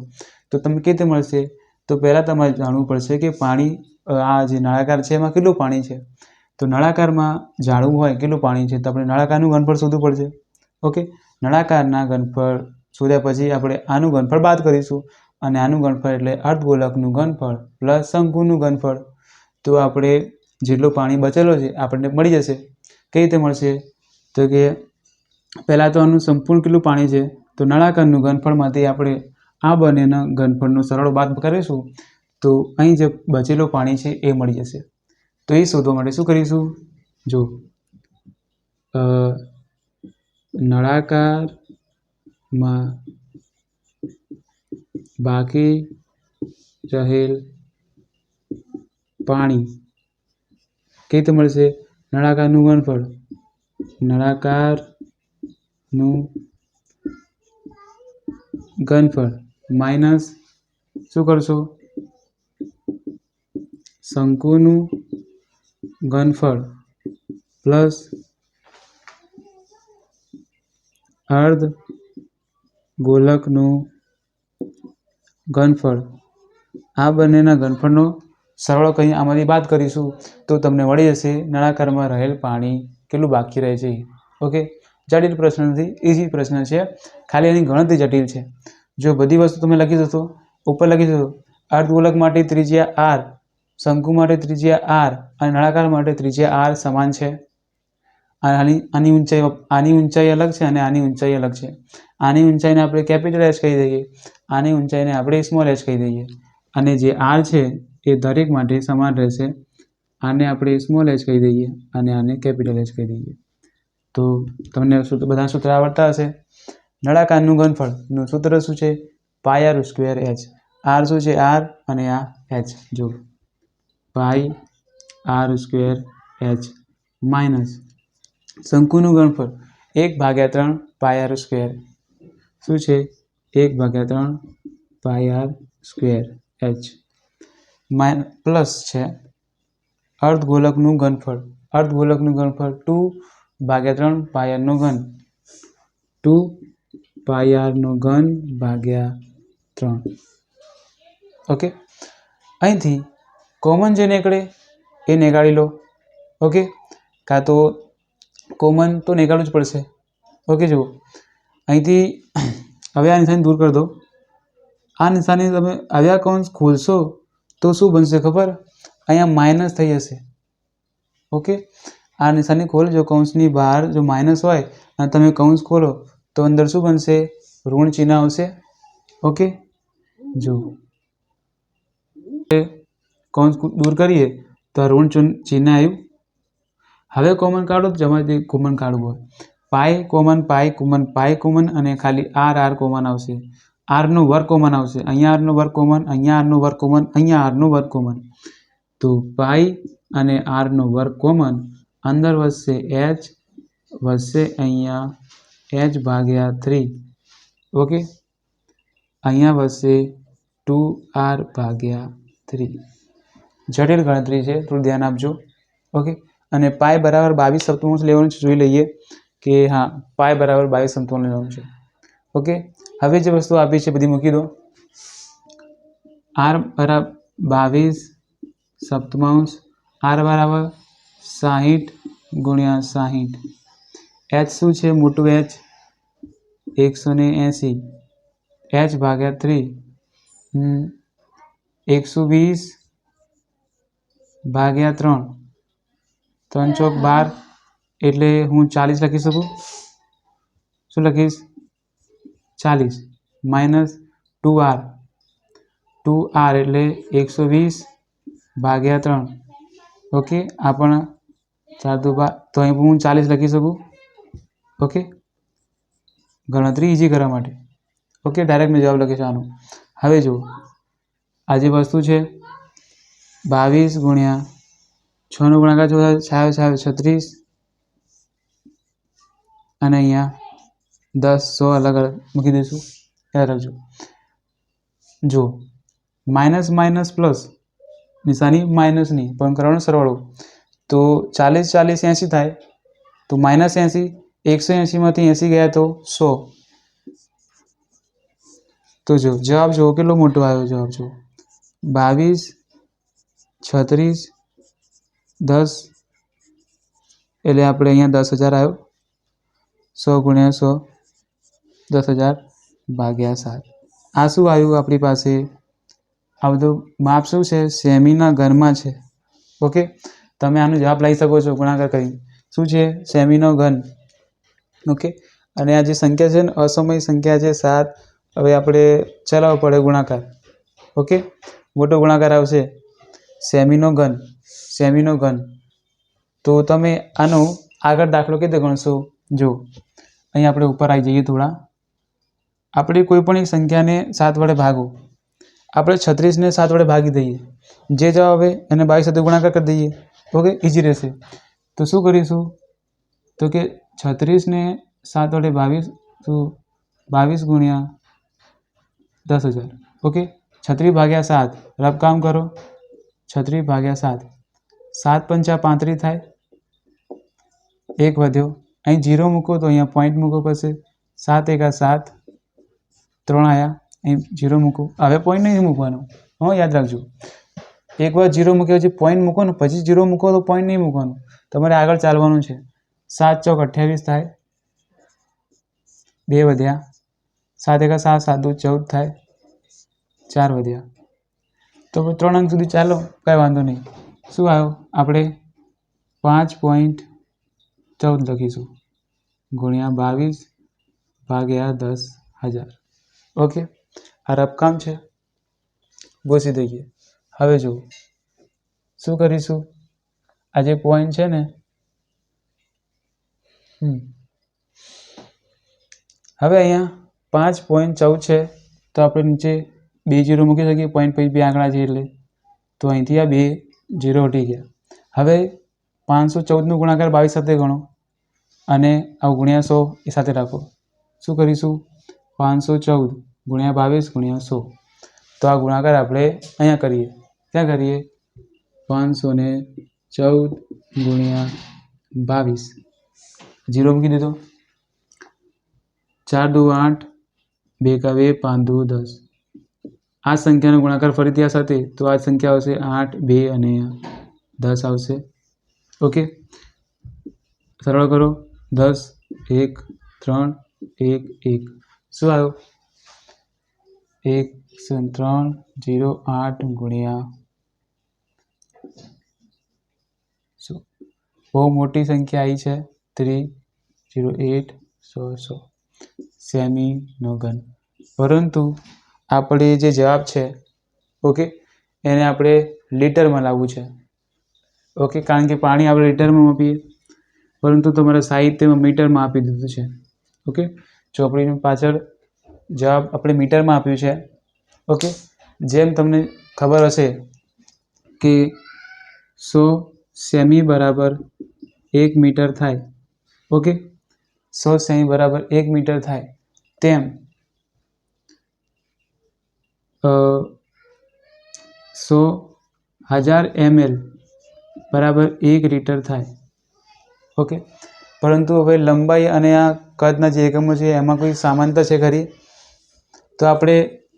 તો તમને કેવી રીતે મળશે? તો પહેલાં તમારે જાણવું પડશે કે પાણી આ જે નળાકાર છે એમાં કેટલું પાણી છે. તો નળાકારમાં જાણવું હોય કેટલું પાણી છે તો આપણે નળાકારનું ઘનફળ શોધવું પડશે. ઓકે, નળાકારના ઘનફળ શોધ્યા પછી આપણે આનું ઘનફળ બાદ કરીશું અને આનું ઘનફળ એટલે અર્ધગોલકનું ઘનફળ પ્લસ શંકુનું ઘનફળ. તો આપણે જેટલું પાણી બચેલો છે આપણને મળી જશે. કઈ રીતે મળશે? તો કે પહેલાં તો આનું સંપૂર્ણ કેટલું પાણી છે, તો નળાકારનું ઘનફળમાંથી આપણે આ બંનેના ઘનફળનો સરવાળો બાદ કરીશું તો અહીં જે બચેલું પાણી છે એ મળી જશે. તો એ શોધવા માટે શું કરીશું? જો નળાકારમાં બાકી રહેલ પાણી કેવી રીતે મળશે? નળાકારનું ઘનફળ, નળાકારનું ઘનફળ માઇનસ શું કરશો? શંકુનું ઘનફળ પ્લસ અર્ધગોલકનું ઘનફળ. આ બંનેના ઘનફળનો સરવાળો કરી આમાંથી બાદ કરીશું તો તમને મળી જશે નળાકારમાં રહેલ પાણી કેટલું બાકી રહે છે. ઓકે, જટિલ પ્રશ્ન નથી, ઇઝી પ્રશ્ન છે. ખાલી એની ગણતરી જટિલ છે. જો બધી વસ્તુ તમે લખી દો, ઉપર લખી દો અર્ધગોલક માટે ત્રિજ્યા r, શંકુ માટે ત્રિજ્યા r અને નળાકાર માટે ત્રિજ્યા r સમાન છે. આની ઊંચાઈ અલગ છે અને આની ઊંચાઈ અલગ છે. આની ઊંચાઈને આપણે કેપિટલ H કહી દઈએ, આની ઊંચાઈને આપણે સ્મોલ h કહી દઈએ. અને જે r છે એ દરેક માટે સમાન રહેશે. આને આપણે સ્મોલ h કહી દઈએ અને આને કેપિટલ H કહી દઈએ. તો તમને બધા સૂત્ર આવડતા હશે. નળાકારનું ઘનફળનું સૂત્ર શું છે? પાઈ r સ્ક્વેર h. r શું છે? r અને આ h. જો પાઈ r સ્ક્વેર h માઇનસ શંકુનું ઘનફળ 1/3 પાઈ r સ્ક્વેર. શું છે? 1/3 પાઈ r સ્ક્વેર h પ્લસ છે અર્ધગોલકનું ઘનફળ. અર્ધગોલકનું ઘનફળ 2/3 પાઈ r નો ઘન, 2 પાઈ r નો ઘન ભાગ્યા 3. ઓકે, અહીંથી કોમન જે નીકળે એ નીકાળી લો. ઓકે, કાં તો કોમન તો નીકાળવું જ પડશે. ઓકે, જુઓ અહીંથી હવે આ નિશાની દૂર કરી દો. આ નિશાની તમે આવ્યા કૌંસ ખોલશો તો શું બનશે ખબર? અહીંયા માઇનસ થઈ જશે. ઓકે, આ નિશાની ખોલજો, કૌંસની બહાર જો માઇનસ હોય અને તમે કૌંસ ખોલો તો અંદર શું બનશે? ઋણ ચિહ્ન આવશે. ઓકે, જો કૌંસ દૂર કરીએ તો ઋણ ચિહ્ન આવ્યું. હવે કોમન કાઢો તો જેમાંથી કોમન કાઢવું હોય પાઈ કોમન, પાઈ કોમન, પાઈ કોમન અને ખાલી r કોમન આવશે. r નો વર્ગ કોમન આવશે. અહીંયા r નો વર્ગ કોમન, અહીંયા r નો વર્ગ કોમન, અહીંયા r નો વર્ગ કોમન. તો પાઈ અને r નો વર્ગ કોમન, અંદર વધશે h, વધશે અહીંયા h/3. ઓકે, અહીંયા વધશે 2r/3. જટિલ ગણતરી છે, થોડું ધ્યાન આપજો. ઓકે, અને પાય બરાબર 22 સપ્તમાંશ લેવાનું છે. જોઈ લઈએ કે હા, પાય બરાબર 22 સપ્તમાંશ લેવાનું છે. ઓકે, હવે જે વસ્તુ આપી છે બધી મૂકી દો. આર બરાબર 22 સપ્તમાંશ, આર બરાબર 60 ગુણ્યા 60. એચ શું છે? મોટું એચ 180, એચ ભાગ્યા 3 120 ભાગ્યા 3, 3 ચોક 12, એટલે હું 40 લખી શકું. શું લખીશ? 40 માઇનસ 2r, 2r એટલે 120 ભાગ્યા 3. ઓકે, આ પણ 4 દુ 12, તો અહીં હું 40 લખી શકું. ઓકે, ગણતરી ઇઝી કરવા માટે. ઓકે, ડાયરેક્ટ મેં જવાબ લખીશ આનો. હવે જુઓ, આ જે વસ્તુ છે 22 ગુણ્યા 6 નો ગુણાકાર છાયો 36, અને અહીંયા 10 100 અલગ અલગ મૂકી દઈશું. યાદ રાખજો. જો માઇનસ માઇનસ પ્લસ, નિશાની માઇનસની પણ કરવાનો સરવાળો, તો 40 40 80 થાય, તો માઇનસ 80, 180 માંથી 80 ગયા તો 100. તો જો જવાબ જુઓ કેટલો મોટો આવ્યો. જવાબ જુઓ 22 36 10, એટલે આપણે અહીંયા 10,000 આવ્યો. 100 ગુણ્યા 100, 10,000 ભાગ્યા 7. આ શું આવ્યું આપણી પાસે? આ બધું માપ શું છે? સેમીના ઘનમાં છે. ઓકે, તમે આનો જવાબ લઈ શકો છો ગુણાકાર કરી. શું છે? સેમીનો ઘન. ઓકે, અને આ જે સંખ્યા છે ને અસમય સંખ્યા છે 7. હવે આપણે ચલાવવો પડે ગુણાકાર. ઓકે, મોટો ગુણાકાર આવશે સેમીનો ઘન, સેમીનો ઘન. તો તમે આનો આગળ દાખલો કેવી રીતે ગણશો? જો અહીં આપણે ઉપર આવી જઈએ થોડા. આપણે કોઈ પણ એક સંખ્યાને 7 વડે ભાગો. આપણે 36ને 7 વડે ભાગી દઈએ, જે જવાબ આવે એને 22 સાથે ગુણાકાર કરી દઈએ. ઓકે, ઇઝી રહેશે. તો શું કરીશું? તો કે 36ને 7 વડે 22, તો 22 ગુણ્યા 10,000. ઓકે, 36 ભાગ્યા 7, રફ કામ કરો. 36 ભાગ્યા 7, 7 પંચા 35 થાય. 1 વધ્યો, અહીં 0 મૂકો તો અહીંયા પોઈન્ટ મૂકો પડશે. 7 એકા 7, 3 આવ્યા, અહીં 0 મૂકો. હવે પોઈન્ટ નહીં મૂકવાનો, યાદ રાખજો. એકવાર 0 મૂક્યા પછી પોઈન્ટ મૂકો ને પછી 0 મૂકો તો પોઈન્ટ નહીં મૂકવાનું, તમારે આગળ ચાલવાનું છે. 7 ચોક 28 થાય, 2 વધ્યા. 7 એકા 7, 7 દુ 14 થાય, 4 વધ્યા. તો 3 અંક સુધી ચાલો, કાંઈ વાંધો નહીં. શું આવ્યો? આપણે 5.14 લખીશું ગુણ્યા 22 ભાગ્યા 10,000. ઓકે, આ રફકામ છે, ગોસી દઈએ. હવે જુઓ શું કરીશું. આ જે પોઈન્ટ છે ને, હવે અહીંયા 5.14 છે, તો આપણે નીચે 2 0 મૂકી શકીએ. પોઈન્ટ પછી 2 આંકડા છે એટલે, તો અહીંથી આ 2 0 હટી ગયા. હવે 514 નો ગુણાકાર 22 સાથે ગણો, અને આ ગુણ્યા 100 એ સાથે રાખો. શું કરીશું? 514 ગુણ્યા 22 ગુણ્યા 100. તો આ ગુણાકાર આપણે અહીંયા કરીએ. ક્યાં કરીએ? 514 ગુણ્યા 22, 0 મૂકી દીધો. 4 દુ 8, 2 કા 2, 5 દુ 10. આ સંખ્યાનો ગુણાકાર ફરીથી આ સાથે, તો આ સંખ્યા આવશે 8, 2 અને 10 આવશે. ઓકે, સરળ કરો. 10 1 3 1 1, શું આવ્યું? 1.308 ગુણ્યા 100. બહુ મોટી સંખ્યા આવી છે. 308 100 સેમીનો ઘન. પરંતુ આપણે જે જવાબ છે, ઓકે, એને આપણે લીટરમાં લાવવું છે. ઓકે, કારણ કે પાણી આપણે લીટરમાં માપીએ, પરંતુ તમારા સાહિત્યમાં મીટરમાં આપી દીધું છે. ઓકે, ચોપડીની પાછળ જવાબ આપણે મીટરમાં આપ્યું છે. ઓકે, જેમ તમને ખબર હશે કે 100 સેમી બરાબર 1 મીટર થાય. ઓકે, 100 સેમી બરાબર 1 મીટર થાય, તેમ 100,000 ml બરાબર 1 લિટર થાય. ઓકે, પરંતુ હવે લંબાઈ અને આ કદના જે એકમો છે એમાં કોઈ સમાનતા છે ખરી? તો આપણે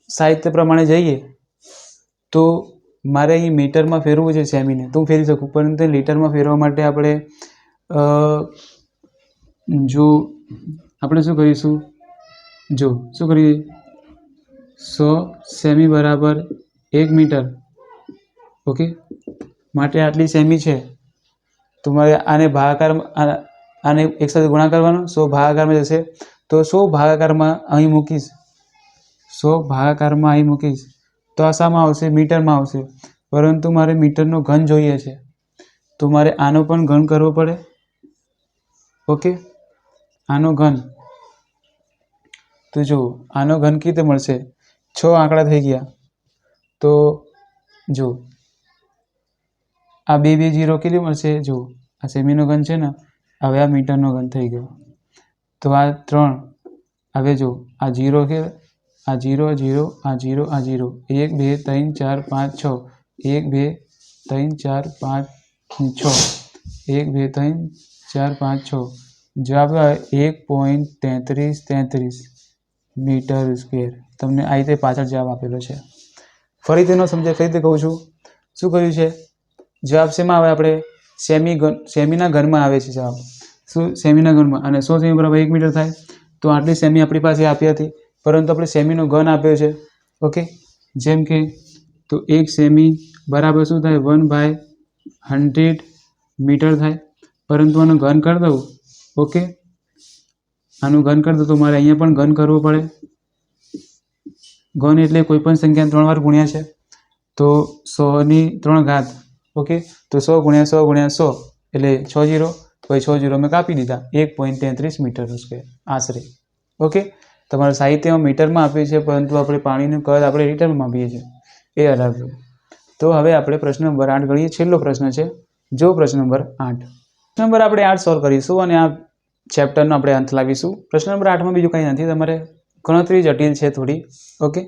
સાહિત્ય પ્રમાણે જઈએ તો મારે અહીં મીટરમાં ફેરવવું છે સેમીને તો હું ફેરવી શકું, પરંતુ લીટરમાં ફેરવવા માટે આપણે જો આપણે શું કરીશું, જો શું કરીએ, 100 સેમી બરાબર 1 મીટર. ઓકે, માટે આટલી સેમી છે તો મારે આને ભાગાકાર આને એક સાથે ગુણાકાર કરવાનો, 100 ભાગાકારમાં જશે તો 100 ભાગાકારમાં અહીં મૂકીશ, 100 ભાગાકારમાં અહીં મૂકીશ તો આ શામાં આવશે? મીટરમાં આવશે. પરંતુ મારે મીટરનો ઘન જોઈએ છે તો મારે આનો પણ ઘન કરવો પડે. ઓકે, આનો ઘન, તો જો આનો ઘન કેવી રીતે મળશે? 6 આંકડા થઈ ગયા તો જો આ 2 2 0 કેટલી મળશે? જો આ સેમીનો ઘન છે ને, હવે આ મીટરનો ઘન થઈ ગયો. તો આ 3, હવે જો આ 0 કે આ 0 0 આ 0 આ 0, 1 2 3 4 5 6, 1 2 3 4 5 6, 1 2 3 4 5 6, જવાબ આવે 1.3333 મીટર સ્ક્વેર. તમને આ રીતે પાછળ જવાબ આપેલો છે. ફરીથી ન સમજાય, ફરી રીતે કહું છું. શું કર્યું છે? જવાબ શેમાં આવે? આપણે સેમીના ઘનમાં આવે છે જવાબ. શું? સેમીના ઘનમાં. અને 100 સેમી બરાબર 1 મીટર થાય તો આટલી સેમી આપણી પાસે આપી હતી, પરંતુ આપણે સેમીનો ઘન આપ્યો છે. ઓકે, જેમ કે તો 1 સેમી બરાબર શું થાય? 1/100 મીટર થાય. પરંતુ આનું ઘન કરી દઉં, ઓકે, આનું ઘન કરી દઉં તો મારે અહીંયા પણ ઘન કરવું પડે. ઘન એટલે કોઈ પણ સંખ્યાને 3 વાર ગુણ્યા છે તો 100 ની 3 ઘાત. ઓકે, તો 100 ગુણ્યા 100 ગુણ્યા 100 એટલે 60, પછી 60 મેં કાપી દીધા, 1.33 મીટર સ્ક્વેર આશરે. ઓકે, તમારા સાહિત્યમાં મીટરમાં આપ્યું છે, પરંતુ આપણે પાણીનું કદ આપણે લીટરમાં આપીએ છીએ, એ અલગ. તો હવે આપણે પ્રશ્ન નંબર 8 ગણીએ. છેલ્લો પ્રશ્ન છે, જો પ્રશ્ન નંબર 8. પ્રશ્ન નંબર આપણે 8 સોલ્વ કરીશું અને આ ચેપ્ટરનો આપણે અંત લાવીશું. પ્રશ્ન નંબર 8માં બીજું કંઈ નથી, તમારે ગણતરી જટિલ છે થોડી. ઓકે,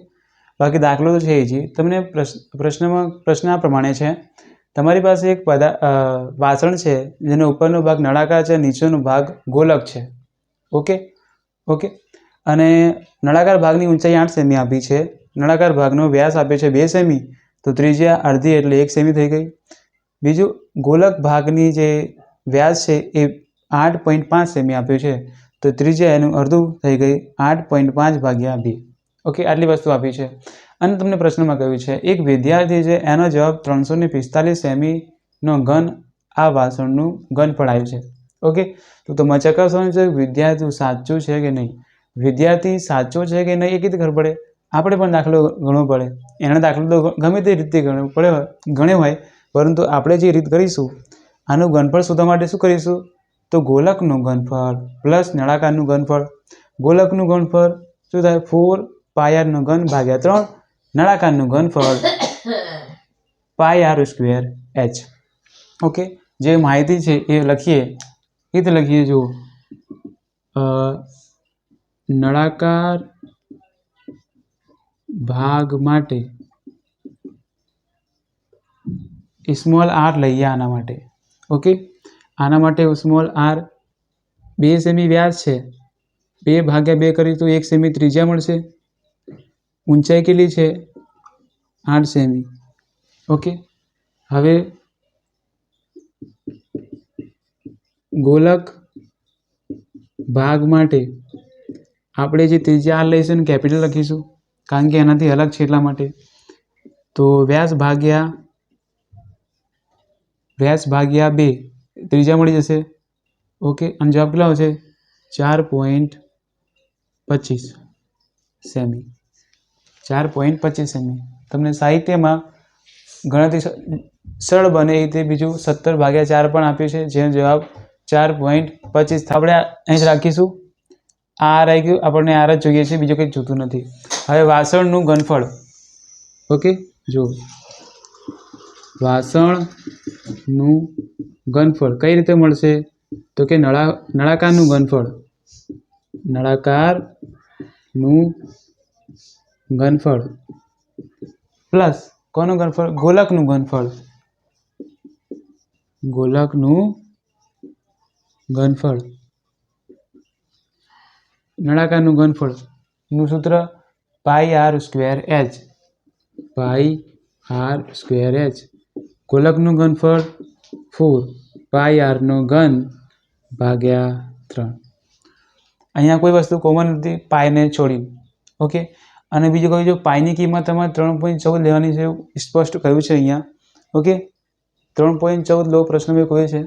બાકી દાખલો તો છે જ. તમને પ્રશ્ન આ પ્રમાણે છે, તમારી પાસે એક વાસણ છે જેનો ઉપરનો ભાગ નળાકાર છે, નીચેનો ભાગ ગોલક છે. ઓકે ઓકે, અને નળાકાર ભાગની ઊંચાઈ 8 સેમી આપી છે, નળાકાર ભાગનો વ્યાસ આપ્યો છે 2 સેમી, તો ત્રિજ્યા અડધી એટલે 1 સેમી થઈ ગઈ. બીજું, ગોલક ભાગની જે વ્યાસ છે એ 8.5 સેમી આપ્યું છે, તો ત્રિજ્યા એનું અડધું થઈ ગઈ, 8.5 ભાગ્યા 2. ઓકે, આટલી વસ્તુ આપી છે. અને તમને પ્રશ્નમાં કહ્યું છે એક વિદ્યાર્થી છે એનો જવાબ 345 સેમીનો ઘન આ વાસણનું ઘનફળ આવ્યું છે. ઓકે, તો તમારે ચકાસવાનું છે વિદ્યાર્થી સાચું છે કે નહીં. વિદ્યાર્થી સાચો છે કે નહીં એ કેવી રીતે ખબર પડે? આપણે પણ દાખલો ગણવો પડે. એનો દાખલો તો ગમે તે રીતે ગણ્યો હોય, પરંતુ આપણે જે રીત કરીશું, આનું ઘનફળ શોધવા માટે શું કરીશું? તો ગોલકનું ઘનફળ પ્લસ નળાકારનું ઘનફળ. ગોલકનું ઘનફળ શું થાય? 4πr નો ઘન ભાગ્યા 3, નળાકારનું ઘનફળ πr²h. ઓકે, જે માહિતી છે એ લખીએ, એ રીતે લખીએ. જો નળાકાર ભાગ માટે સ્મોલ r લઈએ આના માટે. ઓકે, આના માટે સ્મોલ r 2 સેમી વ્યાસ છે, 2 ભાગ્યા 2 કરી તો 1 સેમી ત્રિજ્યા મળશે. ઊંચાઈ કેટલી છે? 8 સેમી. ઓકે, હવે ગોલક ભાગ માટે આપણે જે ત્રિજ્યા r લઈશું ને કેપિટલ લખીશું, કારણ કે એનાથી અલગ છે એટલા માટે. તો વ્યાસ ભાગ્યા 2 ત્રિજ્યા મળી જશે. ઓકે, અને જવાબ કેટલો આવશે? 4.25 સેમી. 4.25 સેમી. તમને સાહિત્યમાં ગણતરી સરળ બને એ રીતે બીજું 17/4 પણ આપ્યું છે, જેનો જવાબ 4.25. આપણે અહીં જ રાખીશું. આ આવી ગયું, આપણને આર જ જોઈએ છે, બીજું કંઈ જોતું નથી. હવે વાસણનું ઘનફળ. ઓકે, જો વાસણનું ઘનફળ કઈ રીતે મળશે? તો કે નળાકારનું ઘનફળ, નળાકારનું ઘનફળ પ્લસ કોનું ઘનફળ? ગોલકનું ઘનફળ. ગોલકનું ઘનફળ, નળાકારનું ઘનફળનું સૂત્ર પાઈ આર સ્ક્વેર એચ, પાઈ આર સ્ક્વેર એચ. ગોલકનું ઘનફળ 4 પાઈ આરનો ઘન ભાગ્યા 3. અહીંયા કોઈ વસ્તુ કોમન નથી પાઈને છોડીને. ઓકે, અને બીજું કહ્યું જો પાઈની કિંમત તમારે 3.14 લેવાની છે એવું સ્પષ્ટ કહ્યું છે અહીંયા. ઓકે, 3.14 લો પ્રશ્ન મેં કહ્યું છે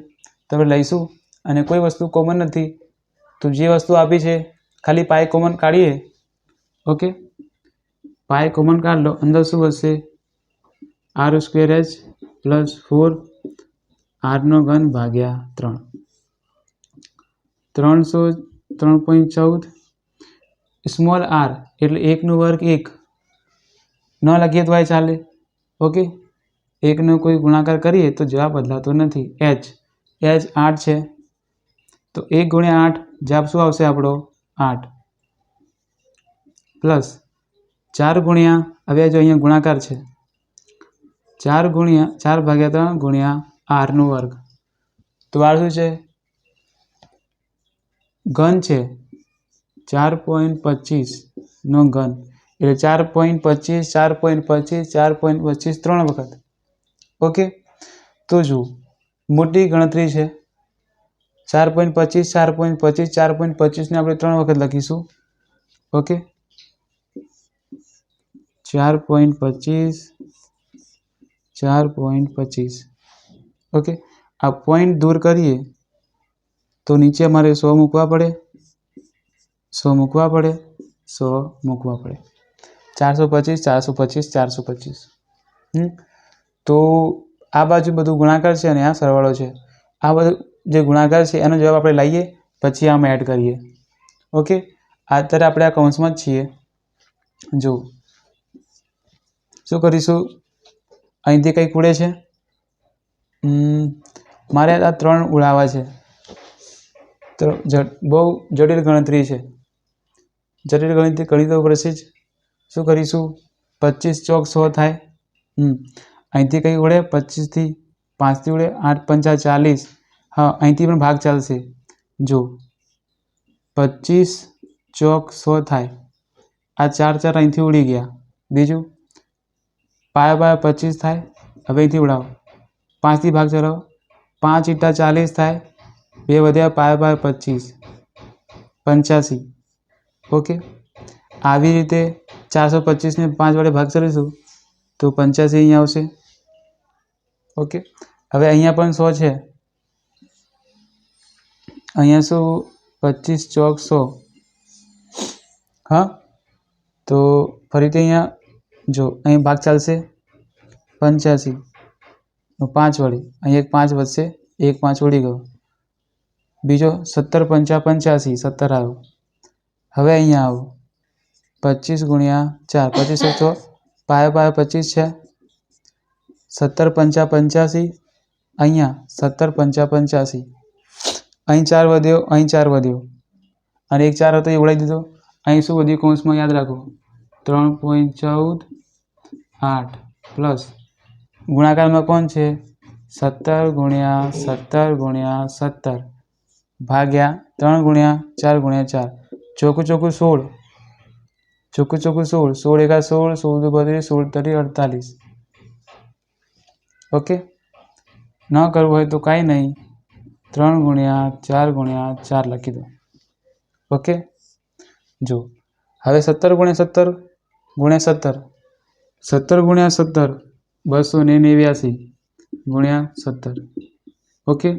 તમે લઈશું, અને કોઈ વસ્તુ કોમન નથી તો જે વસ્તુ આપી છે ખાલી પાઈ કોમન કાઢીએ. ઓકે, પાઈ કોમન કાઢ લો, અંદર શું હશે આર સ્ક્વેર એચ પ્લસ 4 આરનો ઘન ભાગ્યા 3. 314 સ્મોલ આર એટલે 1 નો વર્ગ 1 ન લખીએ તો આ ચાલે. ઓકે, 1 નો કોઈ ગુણાકાર કરીએ તો જવાબ બદલાતો નથી. એચ 8 છે તો 1 ગુણ્યા 8 જવાબ શું આવશે આપણો 8 પ્લસ 4 ગુણ્યા, હવે જો અહીંયા ગુણાકાર છે 4 ભાગ્યા 3 ગુણ્યા આરનો વર્ગ. તો આ શું છે ઘન છે 4.25 નો ઘન એટલે 4.25 4.25 4.25 3 વખત. ઓકે, તો જુઓ મોટી ગણતરી છે 4.25 4.25 4.25 ને આપણે 3 વખત લખીશું. ઓકે, 4.25 4.25. ઓકે, આ પોઈન્ટ દૂર કરીએ તો નીચે અમારે 100 મૂકવા પડે 100 મૂકવા પડે 100 મૂકવા પડે 425 425 425. તો આ બાજુ બધું ગુણાકાર છે અને આ સરવાળો છે. આ બધું જે ગુણાકાર છે એનો જવાબ આપણે લઈએ પછી આમ એડ કરીએ. ઓકે, અત્યારે આપણે આ કૌંસમાં જ છીએ. જો શું કરીશું, અહીંથી કંઈક ઉડે છે, મારે આ 3 ઉડાવવા છે તો બહુ જટિલ ગણતરી છે, જટિલ ગણતરી કરી તો પડશે જ. શું કરીશું 25 ચોક 100 થાય. અહીંથી કંઈ ઉડે 25 થી 5 થી ઉડે 8 પંચા 40. હા, અહીંથી પણ ભાગ ચાલશે. જો 25 ચોક 100 થાય, આ 4 4 અહીંથી ઉડી ગયા. બીજું પાયા 25 થાય, હવે અહીંથી ઉડાવો 5 થી ભાગ ચલાવો 5 × 40 થાય, 2 વધ્યા પાયા 25 85. ઓકે, આવી રીતે 425 ને 5 વડે ભાગ કરીશું તો 85 અહીંયા આવશે. ઓકે, હવે અહીંયા પણ 100 છે, અહીંયા શું 25 ચોક 100. હા, તો ફરીથી અહીંયા જો અહીં ભાગ ચાલશે 85 5 વડે, અહીં એક 5 વધશે, એક 5 ઉડી ગયો. બીજો 17 પંચા 85 17 આવ્યો. હવે અહીંયા આવો 25 ગુણ્યા 4 25 100 પાયા 25 છે, 17 પંચા 85, અહીંયા 17 પંચા 85, અહીં 4 વધ્યો, અહીં 4 વધ્યો અને એક 4 હતો એ ઉડાવી દીધો. અહીં શું વધ્યું કૌંસમાં યાદ રાખો 3.14 8 પ્લસ ગુણાકારમાં કોણ છે 17 ગુણ્યા 17 ગુણ્યા 17 ભાગ્યા 3 ગુણ્યા 4 ગુણ્યા 4, ચોખ્ખું ચોખ્ખું 16, ચોખ્ખું ચોખ્ખું 16, 16 એકા 16, 16 દુ 32, 16 તરી 48. ઓકે, ન કરવું હોય તો કાંઈ નહીં, 3 ગુણ્યા 4 ગુણ્યા 4 લખી દો. ઓકે, જો હવે 17 ગુણ્યા 17 ગુણ્યા 17, 17 ગુણ્યા 17 289 ગુણ્યા 17. ઓકે,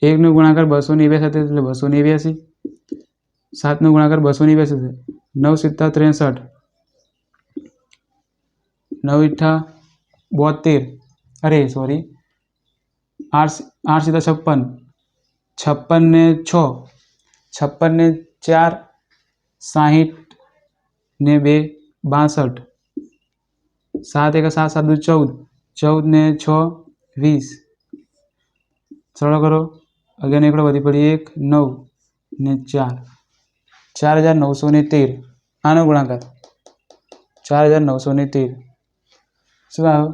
1 નો ગુણાકાર 289 એટલે 289, 7 નો ગુણાકાર 289, 9 × 63, 9 × 72, અરે સોરી 8 × 56, 56 ને 6, 56 ને 4 60 ને 2 62, 7 એકા 7 7 દુ 14, 14 ને 6 20, સરળ કરો, 11 એકડો વધી પડી 1 9 ને 4 4913. આનો ગુણાકાર 4913 શું આવ્યો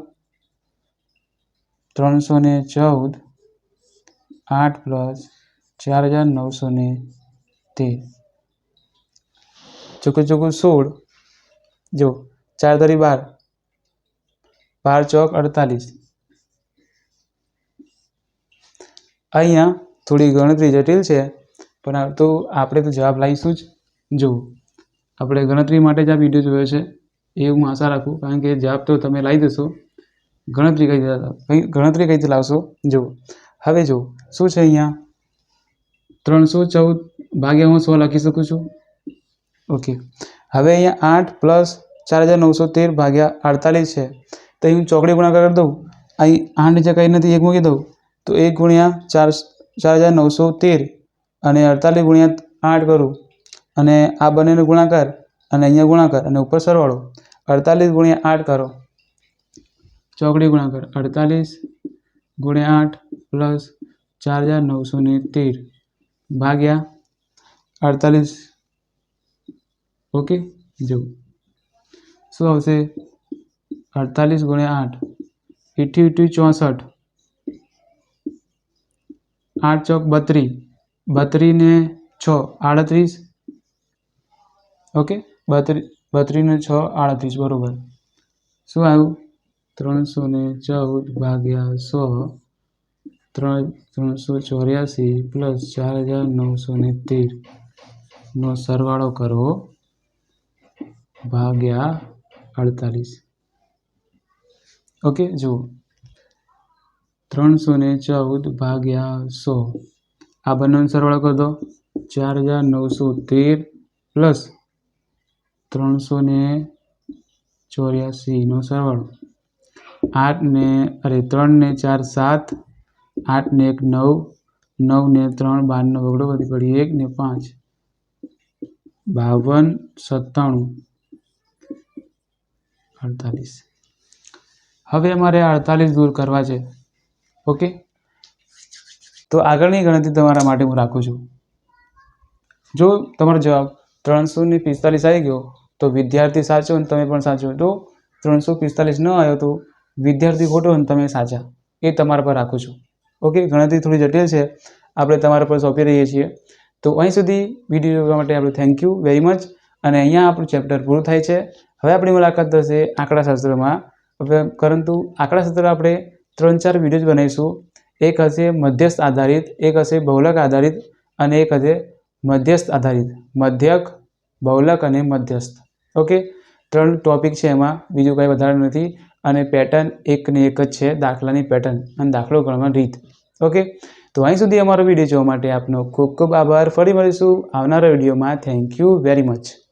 314 8 પ્લસ 4913 ચોખ્ખું 16 જો 4 તરી 12 12 ચોક 48 અહીંયા થોડી ગણતરી જટિલ છે પણ તો આપણે તો જવાબ લાવીશું જ જો આપણે ગણતરી માટે જ આ વિડીયો જોયો છે એ હું આશા રાખું કારણ કે જવાબ તો તમે લાવી દેશો ગણતરી કઈ રીતે લાવશો જો હવે જો શું છે અહીંયા 314 ભાગ્યા હું 100 લખી શકું છું ઓકે હવે અહીંયા 8 પ્લસ 4913 ભાગ્યા 48 છે તો અહીં હું ચોકડી ગુણાકાર કરી દઉં અહીં 8 જે કંઈ નથી 1 મૂકી દઉં તો 1 ગુણ્યા 4913 અને 48 ગુણ્યા 8 કરું અને આ બંનેનો ગુણાકાર અને અહીંયા ગુણાકાર અને ઉપર સરવાળો 48 ગુણ્યા 8 કરો ચોકડી ગુણાકાર 48 ગુણ્યા 8 પ્લસ 4913 ભાગ્યા 48 ઓકે જો શું આવશે 48 ગુણ્યા 8 64 8 ચોક 32 32 ને 6 38 ઓકે 32 ને 6 38 બરોબર શું આવ્યું 314 ભાગ્યા 100 384 પ્લસ 4913 નો સરવાળો કરો ભાગ્યા 48 ઓકે જુઓ 314 ભાગ્યા 100 આ બંનેનો સરવાળો કરી દો 4913 પ્લસ 384 નો સરવાળો 8 ને 3 ને 4 7 8 ને 1 9 9 ને 3 12 નો બગડો વધી પડી 1 ને 5 52 97 48 હવે અમારે 48 દૂર કરવા છે ઓકે તો આગળની ગણતરી તમારા માટે હું રાખું છું જો તમારો જવાબ 345 આવી ગયો તો વિદ્યાર્થી સાચો અને તમે પણ સાચો તો 345 ન આવ્યો તો વિદ્યાર્થી ખોટો અને તમે સાચા એ તમારા પર રાખું છું ઓકે ગણતરી થોડી જટિલ છે આપણે તમારા પર સોંપી રહીએ છીએ તો અહીં સુધી વિડીયો જોવા માટે આપણે થેન્ક યુ વેરી મચ અને અહીંયા આપણું ચેપ્ટર પૂરું થાય છે હવે આપણી મુલાકાત થશે આંકડાશાસ્ત્રમાં પરંતુ આંકડાશાસ્ત્ર આપણે 3-4 વિડીયો બનાવીશું એક હશે મધ્યસ્થ આધારિત એક હશે બહુલક આધારિત અને એક હશે મધ્યસ્થ આધારિત મધ્યક બહુલક અને મધ્યસ્થ ઓકે 3 ટોપિક છે એમાં બીજું કંઈ વધારે નથી અને પેટર્ન એકને એક જ છે દાખલાની પેટર્ન અને દાખલો ગણવાની રીત ઓકે તો અહીં સુધી અમારો વિડીયો જોવા માટે આપનો ખૂબ ખૂબ આભાર ફરી મળીશું આવનારા વિડીયોમાં થેન્ક યુ વેરી મચ